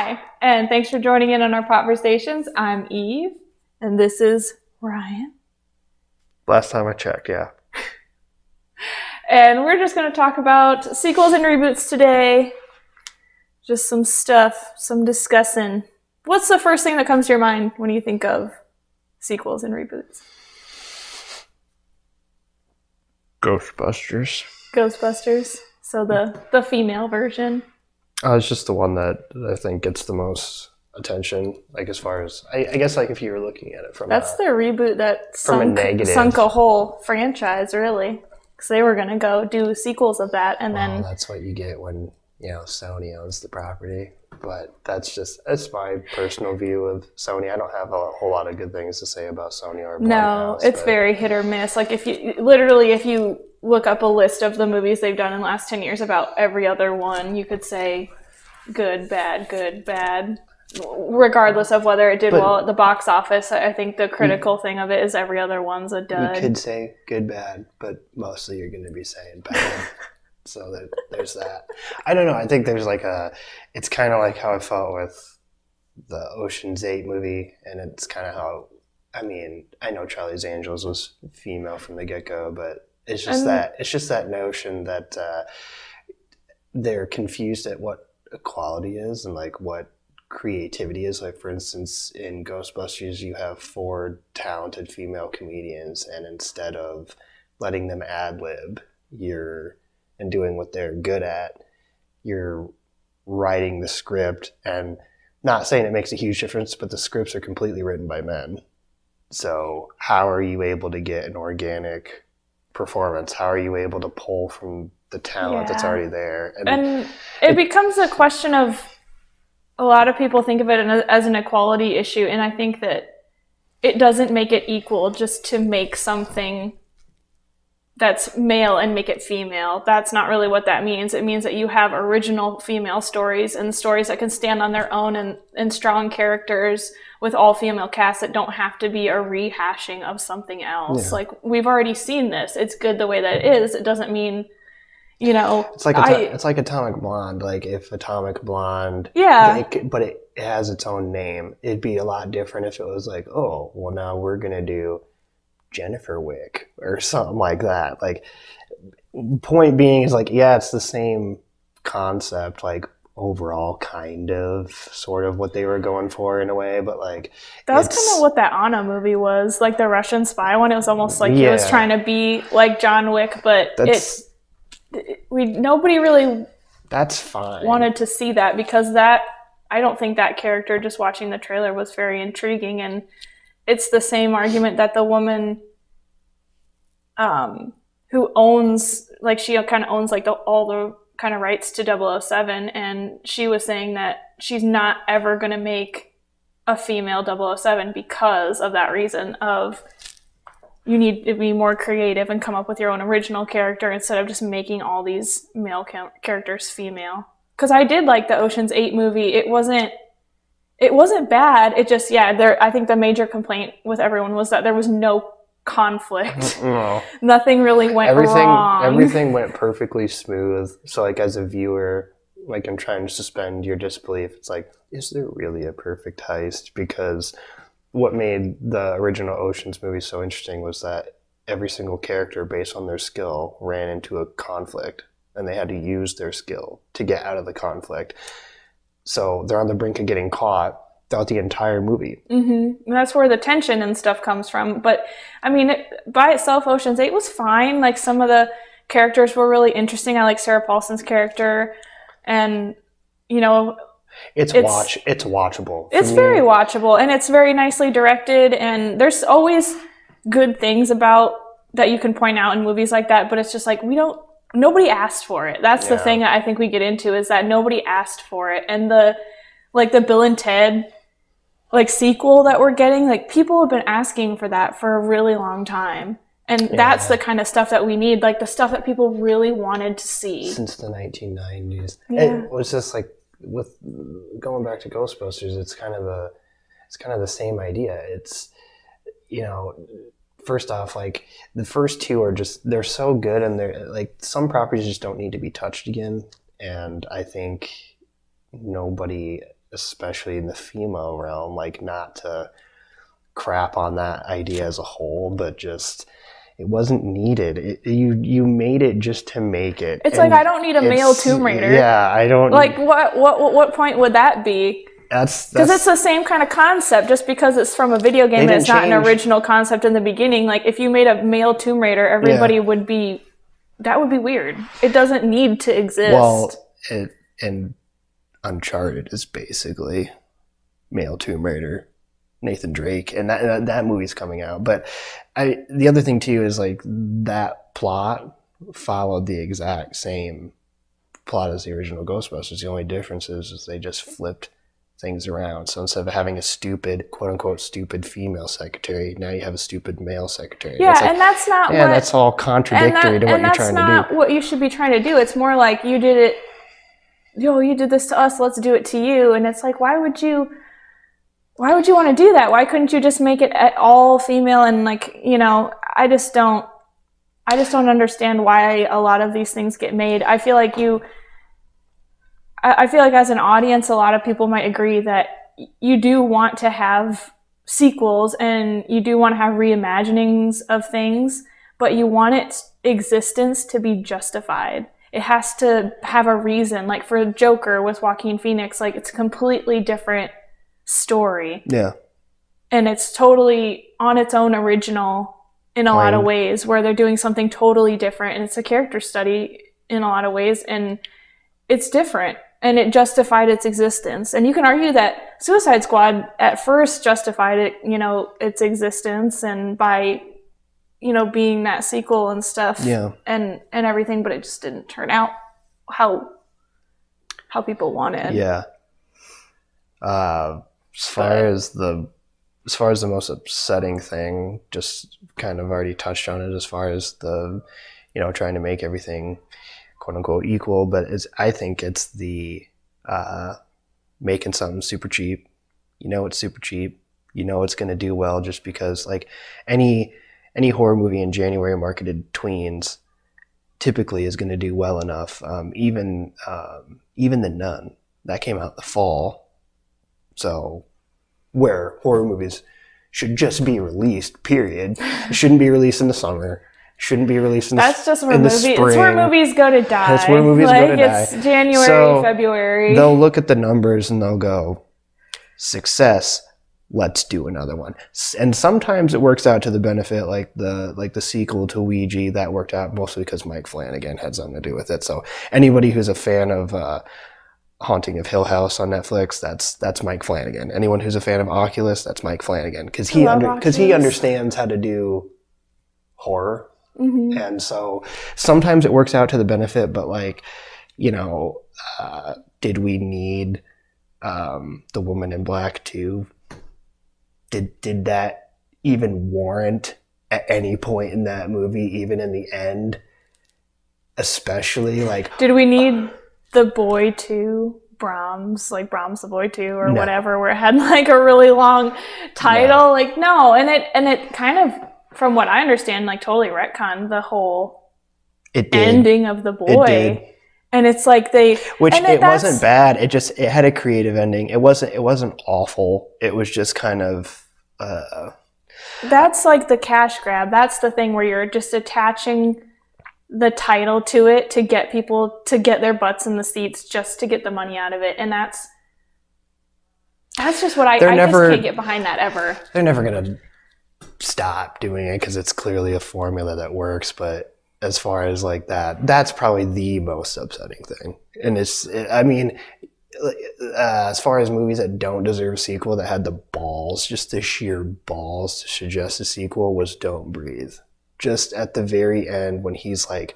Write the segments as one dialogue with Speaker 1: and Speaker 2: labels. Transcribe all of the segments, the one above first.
Speaker 1: Hi, and thanks for joining in on our popversations. I'm Eve, and this is Ryan.
Speaker 2: Last time I checked, yeah.
Speaker 1: And we're just going to talk about sequels and reboots today. Just some stuff, some discussing. What's the first thing that comes to your mind when you think of sequels and reboots?
Speaker 2: Ghostbusters.
Speaker 1: Ghostbusters. So the female version.
Speaker 2: It's just the one that I think gets the most attention, like as far as I guess, like if you were looking at it from
Speaker 1: That's the reboot that sunk a whole franchise, really, because they were gonna go do sequels of that, and then
Speaker 2: that's what you get when Sony owns the property. But that's my personal view of Sony. I don't have a whole lot of good things to say about Sony or Blumhouse.
Speaker 1: No, it's very hit or miss. Like if you look up a list of the movies they've done in the last 10 years, about every other one, you could say good, bad, regardless of whether it did well at the box office. I think the critical thing of it is every other one's a dud.
Speaker 2: You could say good, bad, but mostly you're going to be saying bad. So there's that. I don't know. I think there's it's kind of like how I felt with the Ocean's 8 movie, and it's kind of how, I know Charlie's Angels was female from the get-go, but it's just that notion that they're confused at what equality is and like what creativity is. Like, for instance, in Ghostbusters, you have 4 talented female comedians, and instead of letting them ad-lib and doing what they're good at, you're writing the script, and not saying it makes a huge difference, but the scripts are completely written by men. So how are you able to get an organic performance? How are you able to pull from the talent that's already there?
Speaker 1: And it becomes a question of, a lot of people think of it as an equality issue, and I think that it doesn't make it equal just to make something that's male and make it female. That's not really what that means. It means that you have original female stories and stories that can stand on their own, and strong characters with all female casts that don't have to be a rehashing of something else. Yeah. Like, we've already seen this. It's good the way that it is. It doesn't mean,
Speaker 2: it's like Atomic Blonde. Like, if Atomic Blonde, but it has its own name. It'd be a lot different if it was like, oh, well, now we're gonna do Jennifer Wick or something like that. Like, point being is like, yeah, it's the same concept, like overall kind of sort of what they were going for in a way, but like
Speaker 1: that's kind of what that Anna movie was, like the Russian spy one. It was almost like he was trying to be like John Wick, but nobody really wanted to see that, because I don't think that character, just watching the trailer, was very intriguing. And it's the same argument that the woman who owns, like, she kind of owns like all the kind of rights to 007, and she was saying that she's not ever going to make a female 007 because of that reason of, you need to be more creative and come up with your own original character instead of just making all these male characters female. Because I did like the Ocean's 8 movie. It wasn't bad. It just, I think the major complaint with everyone was that there was no conflict. No. Nothing really went wrong.
Speaker 2: Everything went perfectly smooth. So, like, as a viewer, like, I'm trying to suspend your disbelief. It's like, is there really a perfect heist? Because what made the original Ocean's movie so interesting was that every single character, based on their skill, ran into a conflict, and they had to use their skill to get out of the conflict. So they're on the brink of getting caught throughout the entire movie.
Speaker 1: Mm-hmm. And that's where the tension and stuff comes from. But, by itself, Ocean's 8 was fine. Like, some of the characters were really interesting. I like Sarah Paulson's character. And,
Speaker 2: it's watchable.
Speaker 1: It's very watchable, and it's very nicely directed. And there's always good things about that you can point out in movies like that. But it's just like, nobody asked for it. That's the thing I think we get into, is that nobody asked for it. And the Bill and Ted sequel that we're getting, like, people have been asking for that for a really long time. And that's the kind of stuff that we need, like the stuff that people really wanted to see.
Speaker 2: Since the 1990s. Yeah. It was just like, with going back to Ghostbusters, it's kind of the same idea. It's, first off, like, the first 2 are just, they're so good, and they're like, some properties just don't need to be touched again. And I think nobody especially in the female realm, like not to crap on that idea as a whole, but just it wasn't needed. You made it just to make it.
Speaker 1: It's like I don't need a male Tomb Raider.
Speaker 2: Yeah, I don't.
Speaker 1: Like what point would that be?
Speaker 2: That's
Speaker 1: because it's the same kind of concept. Just because it's from a video game, and it's not an original concept in the beginning. Like if you made a male Tomb Raider, everybody would be. That would be weird. It doesn't need to exist.
Speaker 2: Well, and Uncharted is basically male Tomb Raider. Nathan Drake, and that movie's coming out. But the other thing too is like that plot followed the exact same plot as the original Ghostbusters. The only difference is they just flipped things around. So instead of having a stupid, quote unquote, stupid female secretary, now you have a stupid male secretary.
Speaker 1: Yeah, like, and that's not.
Speaker 2: Yeah, that's all contradictory to what you're trying to do. And that's not
Speaker 1: what you should be trying to do. It's more like you did it. You did this to us. Let's do it to you. And it's like, why would you want to do that? Why couldn't you just make it all female? And like, I just don't understand why a lot of these things get made. I feel like as an audience, a lot of people might agree that you do want to have sequels and you do want to have reimaginings of things, but you want its existence to be justified. It has to have a reason. Like for Joker with Joaquin Phoenix, like it's a completely different story.
Speaker 2: Yeah.
Speaker 1: And it's totally on its own original in a lot of ways, where they're doing something totally different, and it's a character study in a lot of ways, and it's different, and it justified its existence. And you can argue that Suicide Squad at first justified it, its existence, and by being that sequel and stuff, and everything, but it just didn't turn out how people wanted.
Speaker 2: Yeah. As far as the most upsetting thing, just kind of already touched on it, as far as the, trying to make everything quote unquote equal, but I think it's the making something super cheap. It's super cheap. It's going to do well just because like any horror movie in January marketed tweens typically is going to do well enough. Even The Nun, that came out in the fall. So where horror movies should just be released, period. It shouldn't be released in the summer. Shouldn't be released in the spring.
Speaker 1: That's just where it's where movies go to die.
Speaker 2: That's where movies go to die.
Speaker 1: It's January, February.
Speaker 2: They'll look at the numbers and they'll go, success, let's do another one. And sometimes it works out to the benefit, like the sequel to Ouija, that worked out mostly because Mike Flanagan had something to do with it. So anybody who's a fan of Haunting of Hill House on Netflix, that's Mike Flanagan. Anyone who's a fan of Oculus, that's Mike Flanagan, because he understands how to do horror. Mm-hmm. And so sometimes it works out to the benefit, but like, did we need The Woman in Black 2? Did that even warrant at any point in that movie, even in the end? Especially like,
Speaker 1: did we need The Boy 2? Brahms the Boy 2 or whatever, where it had like a really long title? No. And it kind of, from what I understand, like totally retconned the whole ending of The Boy. And it's like it wasn't bad. It had a creative ending. It wasn't awful. It was just kind of that's like the cash grab. That's the thing where you're just attaching the title to it to get people to get their butts in the seats just to get the money out of it. And that's just what I just can't get behind that ever.
Speaker 2: They're never going to stop doing it because it's clearly a formula that works. But as far as like that's probably the most upsetting thing. And as far as movies that don't deserve a sequel, that had the balls, just the sheer balls to suggest a sequel, was Don't Breathe. Just at the very end when he's like,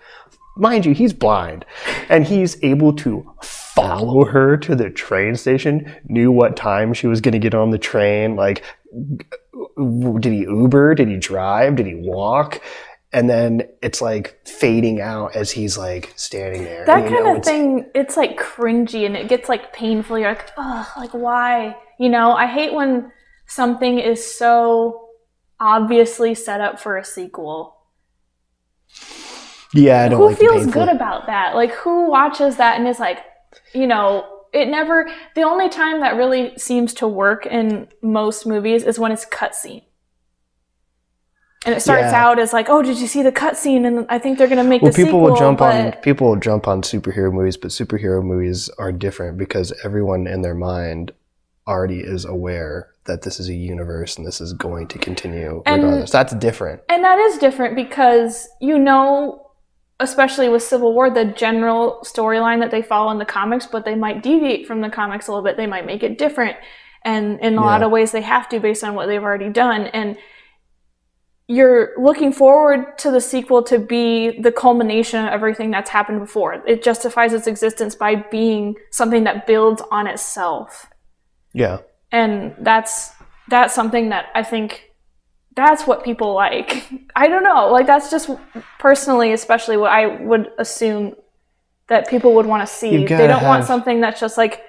Speaker 2: mind you, he's blind, and he's able to follow her to the train station, knew what time she was going to get on the train. Like, did he Uber? Did he drive? Did he walk? And then it's like fading out as he's like standing there.
Speaker 1: That kind of thing, it's like cringy and it gets like painful. You're like, oh, like why? I hate when something is so obviously set up for a sequel.
Speaker 2: Yeah, I don't like
Speaker 1: who feels good about that? Like, who watches that and is like, it never, the only time that really seems to work in most movies is when it's cutscene. And it starts out as like, oh, did you see the cutscene? And I think they're going to make the sequel.
Speaker 2: People will jump on superhero movies, but superhero movies are different because everyone in their mind already is aware that this is a universe and this is going to continue regardless. That's different.
Speaker 1: And that is different because, especially with Civil War, the general storyline that they follow in the comics, but they might deviate from the comics a little bit. They might make it different. And in a lot of ways they have to based on what they've already done. And you're looking forward to the sequel to be the culmination of everything that's happened before. It justifies its existence by being something that builds on itself.
Speaker 2: Yeah.
Speaker 1: And that's something that I think that's what people like. I don't know. Like, that's just personally, especially what I would assume that people would want to see. They don't want something that's just like,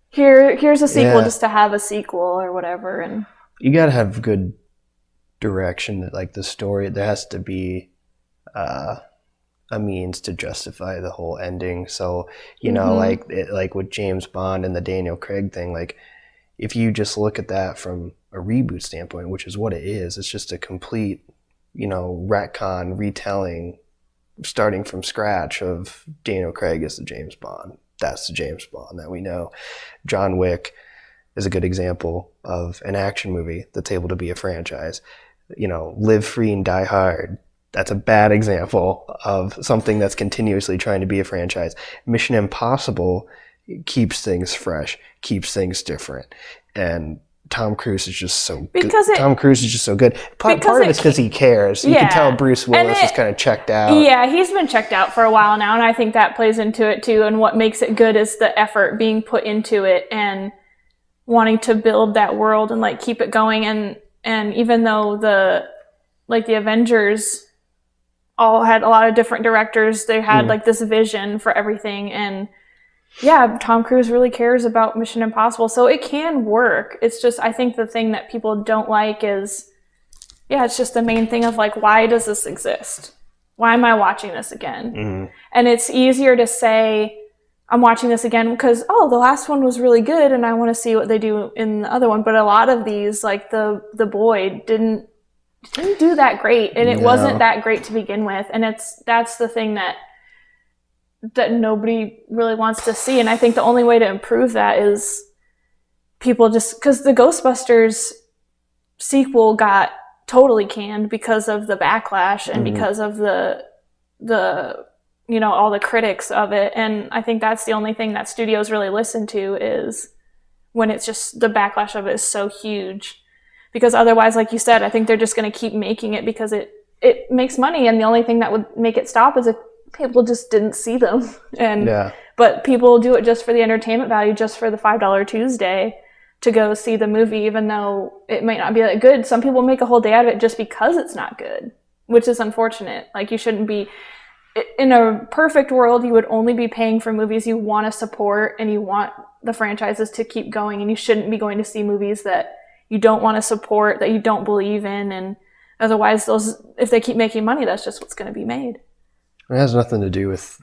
Speaker 1: here's a sequel just to have a sequel or whatever. And
Speaker 2: you got to have good direction, like the story. There has to be a means to justify the whole ending. So like with James Bond and the Daniel Craig thing, like if you just look at that from a reboot standpoint, which is what it is, it's just a complete retcon retelling starting from scratch of Daniel Craig as the James Bond. That's the James Bond that we know. John Wick is a good example of an action movie that's able to be a franchise. Live Free and Die Hard. That's a bad example of something that's continuously trying to be a franchise. Mission Impossible keeps things fresh, keeps things different. And Tom Cruise is just so good. Tom Cruise is just so good. Part of it's because he cares. You can tell Bruce Willis is kind of checked out.
Speaker 1: Yeah, he's been checked out for a while now, and I think that plays into it too. And what makes it good is the effort being put into it and wanting to build that world and like keep it going. And even though the Avengers all had a lot of different directors, they had like this vision for everything. And Tom Cruise really cares about Mission Impossible, so it can work. It's just, I think the thing that people don't like is, it's just the main thing of like, why does this exist? Why am I watching this again? And it's easier to say, I'm watching this again because, the last one was really good and I want to see what they do in the other one. But a lot of these, like the Boy, didn't do that great, and it wasn't that great to begin with. And that's the thing that nobody really wants to see. And I think the only way to improve that is people just, because the Ghostbusters sequel got totally canned because of the backlash and because of the all the critics of it. And I think that's the only thing that studios really listen to, is when it's just the backlash of it is so huge. Because otherwise, like you said, I think they're just going to keep making it because it makes money. And the only thing that would make it stop is if people just didn't see them. But people do it just for the entertainment value, just for the $5 Tuesday to go see the movie, even though it might not be that good. Some people make a whole day out of it just because it's not good, which is unfortunate. Like, you shouldn't be, in a perfect world, you would only be paying for movies you want to support and you want the franchises to keep going, and you shouldn't be going to see movies that you don't want to support, that you don't believe in. And otherwise, if they keep making money, that's just what's going to be made.
Speaker 2: It has nothing to do with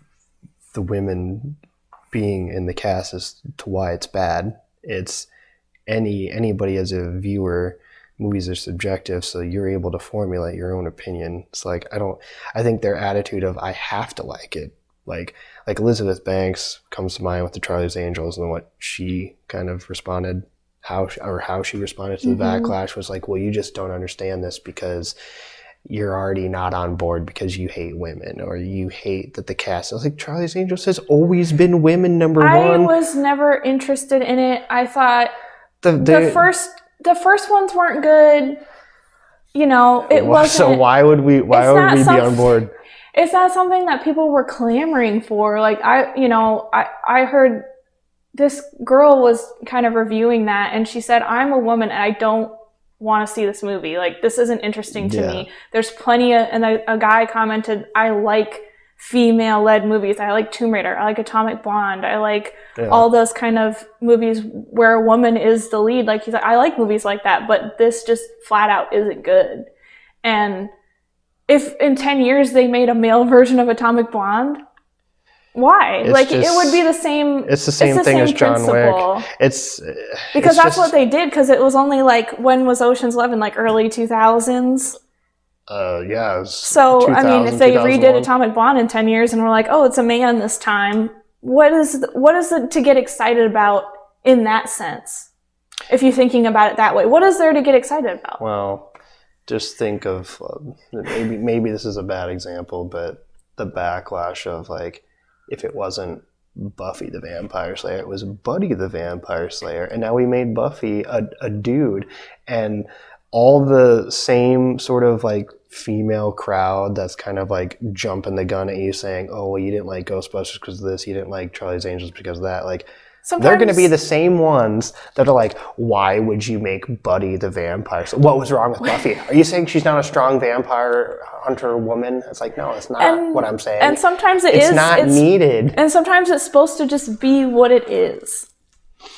Speaker 2: the women being in the cast as to why it's bad. It's anybody as a viewer. Movies are subjective, so you're able to formulate your own opinion. It's like, I think their attitude of, I have to like it. Like Elizabeth Banks comes to mind with the Charlie's Angels, and what she kind of responded, how she responded to the backlash was like, well, you just don't understand this because you're already not on board because you hate women, or you hate that the cast. I was like, Charlie's Angels has always been women, number one.
Speaker 1: I was never interested in it. I thought the first ones weren't good. It wasn't.
Speaker 2: So why would we be on board?
Speaker 1: It's not something that people were clamoring for. Like, I heard this girl was kind of reviewing that, and she said, I'm a woman and I don't want to see this movie. Like, this isn't interesting to me. There's plenty of, and a guy commented, I like female-led movies. I like Tomb Raider. I like Atomic Blonde. I like all those kind of movies where a woman is the lead. Like, he's like, I like movies like that, but this just flat out isn't good. And if in 10 years they made a male version of Atomic Blonde, Why?
Speaker 2: It's
Speaker 1: Like,
Speaker 2: just,
Speaker 1: it would be the same.
Speaker 2: It's the same thing as John Wick.
Speaker 1: Because that's what they did. Because it was only like, when was Ocean's 11? Like early 2000s.
Speaker 2: Yeah.
Speaker 1: So I mean, if they redid Atomic Blonde in 10 years and we're like, oh, it's a man this time, what is it to get excited about in that sense? If you're thinking about it that way, what is there to get excited about?
Speaker 2: Well, just think of maybe this is a bad example, but the backlash of like, if it wasn't Buffy the Vampire Slayer, it was Buddy the Vampire Slayer, and now we made Buffy a dude, and all the same sort of like female crowd that's kind of like jumping the gun at you saying, oh, well, you didn't like Ghostbusters because of this, you didn't like Charlie's Angels because of that. Like, they're going to be the same ones that are like, why would you make Buddy the vampire? So what was wrong with Buffy? Are you saying she's not a strong vampire hunter woman? It's like, no, it's not what I'm saying.
Speaker 1: And sometimes
Speaker 2: it's not needed.
Speaker 1: And sometimes it's supposed to just be what it is.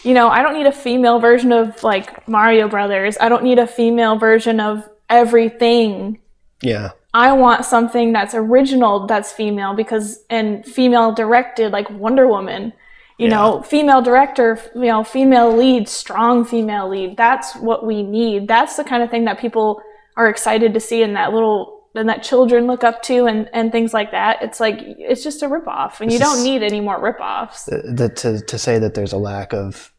Speaker 1: You know, I don't need a female version of like Mario Brothers. I don't need a female version of everything.
Speaker 2: Yeah.
Speaker 1: I want something that's original, that's female, and female directed, like Wonder Woman. You know, female director, you know, female lead, strong female lead. That's what we need. That's the kind of thing that people are excited to see, and that children look up to, and things like that. It's like, it's just a ripoff, and you don't need any more ripoffs.
Speaker 2: To say that there's a lack of,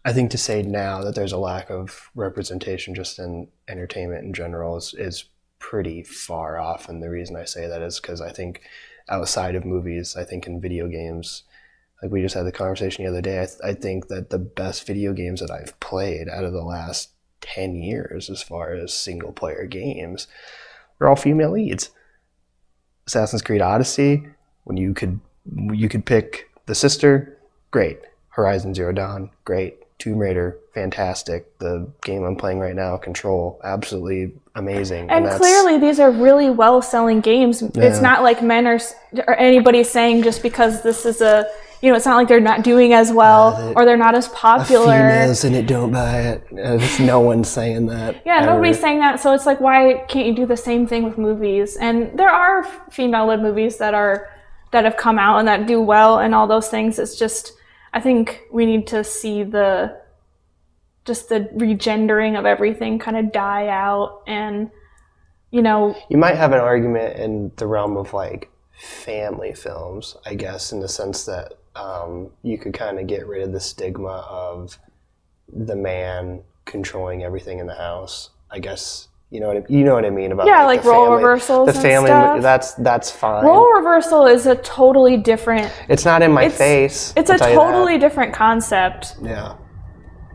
Speaker 2: I think to say now that there's a lack of representation just in entertainment in general is pretty far off. And the reason I say that is because I think outside of movies, I think in video games, like we just had the conversation the other day, I think that the best video games that I've played out of the last 10 years as far as single player games are all female leads. Assassin's Creed Odyssey, when you could pick the sister, great. Horizon Zero Dawn, great. Tomb Raider, fantastic. The game I'm playing right now, Control, absolutely amazing.
Speaker 1: And clearly these are really well-selling games. Yeah. It's not like men or anybody saying just because this is it's not like they're not doing as well or they're not as popular.
Speaker 2: Females in it don't buy it. There's no one saying that.
Speaker 1: Yeah, nobody's saying that. So it's like, why can't you do the same thing with movies? And there are female-led movies that have come out and that do well and all those things. It's just, I think we need to see the regendering of everything kind of die out. And, you might
Speaker 2: have an argument in the realm of like family films, I guess, in the sense that you could kind of get rid of the stigma of the man controlling everything in the house. I guess you know what I mean about
Speaker 1: like role family, reversals.
Speaker 2: The family,
Speaker 1: and stuff.
Speaker 2: That's fine.
Speaker 1: Role reversal is a totally different.
Speaker 2: It's not in my face.
Speaker 1: It's a totally different concept.
Speaker 2: Yeah.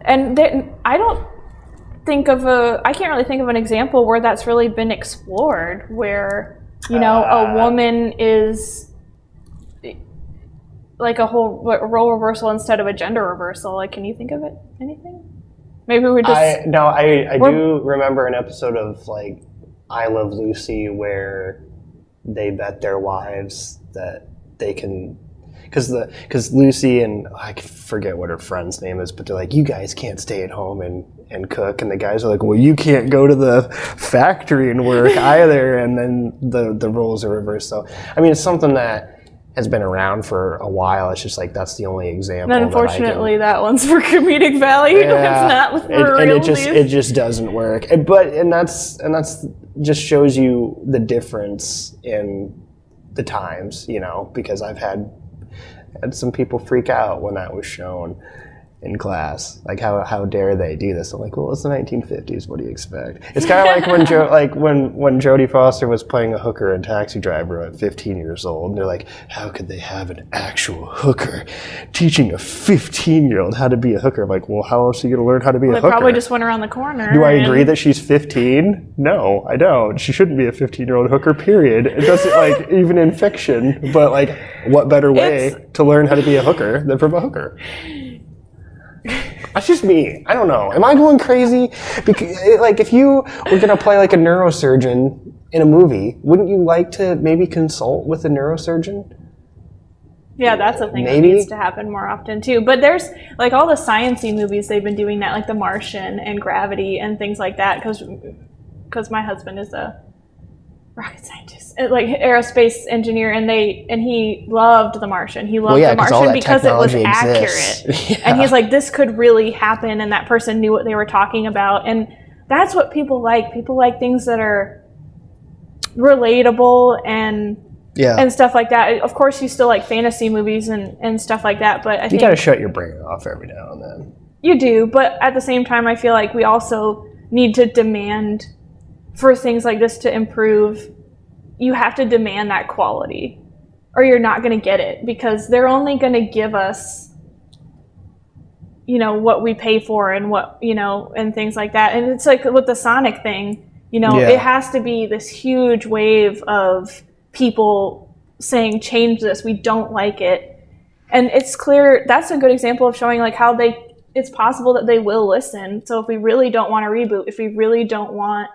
Speaker 1: And I can't really think of an example where that's really been explored, where a woman is like a whole role reversal instead of a gender reversal. Like, can you think of anything? Maybe we're just...
Speaker 2: I do remember an episode of like I Love Lucy where they bet their wives that they can, because Lucy and I forget what her friend's name is, but they're like, you guys can't stay at home and cook, and the guys are like, well, you can't go to the factory and work either, and then the roles are reversed. So I mean, it's something that has been around for a while. It's just like that's the only example.
Speaker 1: And unfortunately, that one's for comedic value.
Speaker 2: Yeah,
Speaker 1: it's not for real.
Speaker 2: It just doesn't work. And that's just shows you the difference in the times, because I've had some people freak out when that was shown in class. Like, how dare they do this? I'm like, well, it's the 1950s. What do you expect? It's kind of like when Jodie Foster was playing a hooker in Taxi Driver at 15 years old. And they're like, how could they have an actual hooker teaching a 15-year-old how to be a hooker? I'm like, well, how else are you going to learn how to be a hooker?
Speaker 1: They probably just went around the corner.
Speaker 2: Do I agree that she's 15? No, I don't. She shouldn't be a 15-year-old hooker, period. It doesn't, like, even in fiction. But, like, what better way to learn how to be a hooker than from a hooker? That's just me. I don't know. Am I going crazy? Because, like, if you were going to play like a neurosurgeon in a movie, wouldn't you like to maybe consult with a neurosurgeon?
Speaker 1: Yeah, that's a thing that needs to happen more often too. But there's like all the science-y movies, they've been doing that, like The Martian and Gravity and things like that, because my husband is a rocket scientist, like aerospace engineer, and he loved The Martian. He loved The
Speaker 2: 'cause all
Speaker 1: Martian
Speaker 2: that
Speaker 1: because it was
Speaker 2: technology
Speaker 1: accurate.
Speaker 2: exists. Yeah.
Speaker 1: And he's like, this could really happen, and that person knew what they were talking about. And that's what people like. People like things that are relatable and stuff like that. Of course, you still like fantasy movies and stuff like that, but I think
Speaker 2: you gotta shut your brain off every now and then.
Speaker 1: You do, but at the same time, I feel like we also need to demand for things like this to improve. You have to demand that quality, or you're not going to get it, because they're only going to give us, what we pay for and what, and things like that. And it's like with the Sonic thing, it has to be this huge wave of people saying, change this, we don't like it. And it's clear, that's a good example of showing like how it's possible that they will listen. So if we really don't want a reboot, if we really don't want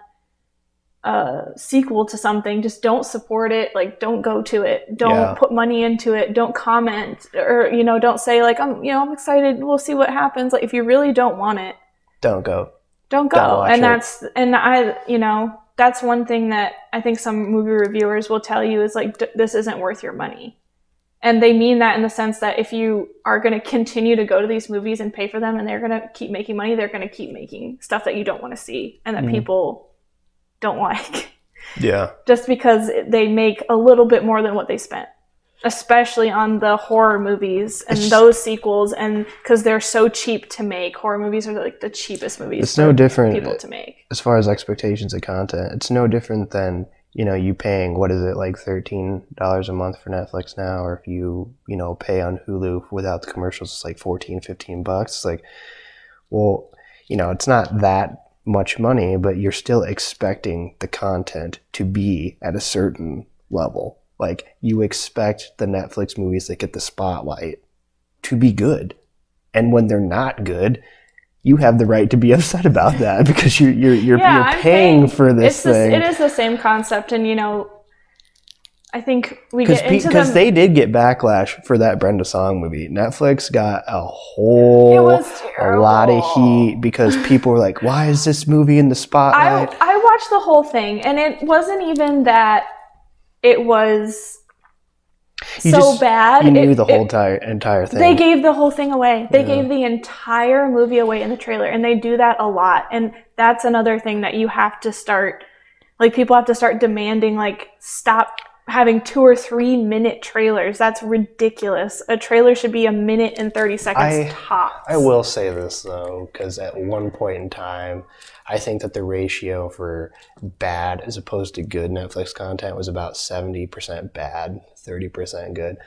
Speaker 1: a sequel to something, just don't support it. Like, don't go to it. Don't put money into it. Don't comment, or don't say like, I'm excited, we'll see what happens. Like, if you really don't want it,
Speaker 2: don't go.
Speaker 1: Don't and that's one thing that I think some movie reviewers will tell you is like, this isn't worth your money. And they mean that in the sense that if you are going to continue to go to these movies and pay for them, and they're going to keep making money, they're going to keep making stuff that you don't want to see and that people don't like.
Speaker 2: Yeah.
Speaker 1: Just because they make a little bit more than what they spent, especially on the horror movies and those sequels, and because they're so cheap to make. Horror movies are like the cheapest movies.
Speaker 2: It's no different
Speaker 1: people to make.
Speaker 2: As far as expectations of content, it's no different than you paying, what is it, like $13 a month for Netflix now, or if you pay on Hulu without the commercials, it's like $14-15. It's like, well, it's not that much money, but you're still expecting the content to be at a certain level. Like, you expect the Netflix movies that get the spotlight to be good, and when they're not good, you have the right to be upset about that, because you're paying for this thing.
Speaker 1: It is the same concept, and I think we get into them
Speaker 2: because they did get backlash for that Brenda Song movie. Netflix got a lot of heat because people were like, "Why is this movie in the spotlight?"
Speaker 1: I watched the whole thing, and it wasn't even that it was bad.
Speaker 2: You knew the whole entire thing.
Speaker 1: They gave the whole thing away. They gave the entire movie away in the trailer, and they do that a lot. And that's another thing that you have to start, like, people have to start demanding, like, stop having 2 or 3 minute trailers. That's ridiculous. A trailer should be 1 minute and 30 seconds tops.
Speaker 2: I will say this, though, because at one point in time, I think that the ratio for bad as opposed to good Netflix content was about 70% bad, 30% good.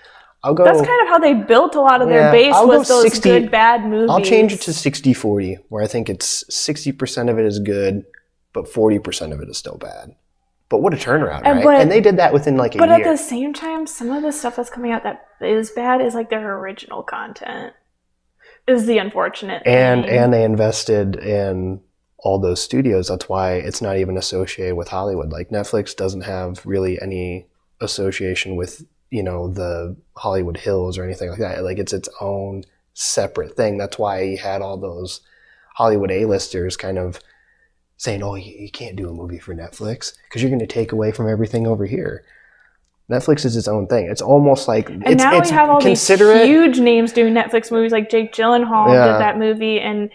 Speaker 1: That's kind of how they built a lot of their base, was those good, bad movies.
Speaker 2: I'll change it to 60-40, where I think it's 60% of it is good, but 40% of it is still bad. But what a turnaround, right? And they did that within like a year.
Speaker 1: But at the same time, some of the stuff that's coming out that is bad is like their original content, is the unfortunate thing.
Speaker 2: And they invested in all those studios. That's why it's not even associated with Hollywood. Like, Netflix doesn't have really any association with, the Hollywood Hills or anything like that. Like, it's its own separate thing. That's why you had all those Hollywood A-listers kind of saying, oh, you can't do a movie for Netflix because you're going to take away from everything over here. Netflix is its own thing. It's almost like...
Speaker 1: And now we have all these huge names doing Netflix movies, like Jake Gyllenhaal did that movie, and...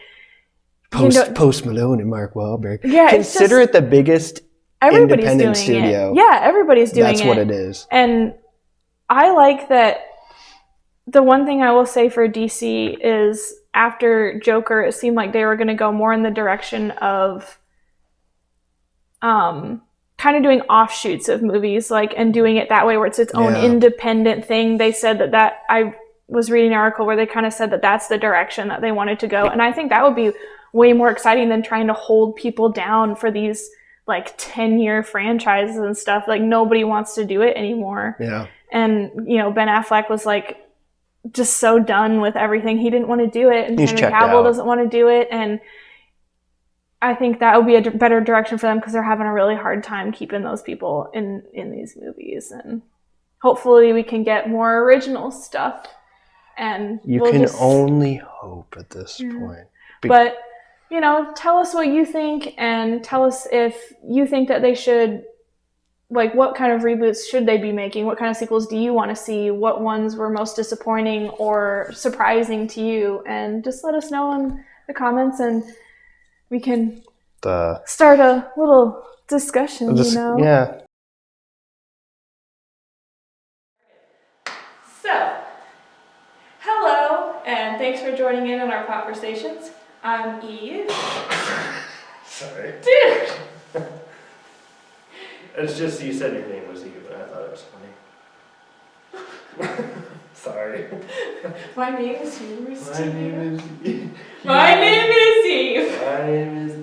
Speaker 2: Post Malone and Mark Wahlberg.
Speaker 1: Yeah,
Speaker 2: Consider it the biggest independent studio.
Speaker 1: Yeah, everybody's doing it.
Speaker 2: That's what it is.
Speaker 1: And I like that. The one thing I will say for DC is, after Joker, it seemed like they were going to go more in the direction of kind of doing offshoots of movies, like, and doing it that way, where it's its own independent thing. They said that I was reading an article where they kind of said that that's the direction that they wanted to go. And I think that would be way more exciting than trying to hold people down for these like 10-year franchises and stuff. Like, nobody wants to do it anymore.
Speaker 2: Yeah.
Speaker 1: And, Ben Affleck was like just so done with everything. He didn't want to do it. And Henry Cavill doesn't want to do it. And I think that would be a better direction for them, because they're having a really hard time keeping those people in these movies. And hopefully we can get more original stuff. And
Speaker 2: you can only hope at this point.
Speaker 1: But, tell us what you think, and tell us if you think that they should like what kind of reboots should they be making? What kind of sequels do you want to see? What ones were most disappointing or surprising to you? And just let us know in the comments, and we can start a little discussion, you know?
Speaker 2: Yeah.
Speaker 1: So, hello, and thanks for joining in on our popversations. I'm Eve.
Speaker 2: Sorry.
Speaker 1: Dude!
Speaker 2: It's just you said your name was Eve, and I thought it was funny. Sorry.
Speaker 1: My name is yours.
Speaker 2: My name is Eve.
Speaker 1: My name is Eve.
Speaker 2: My name is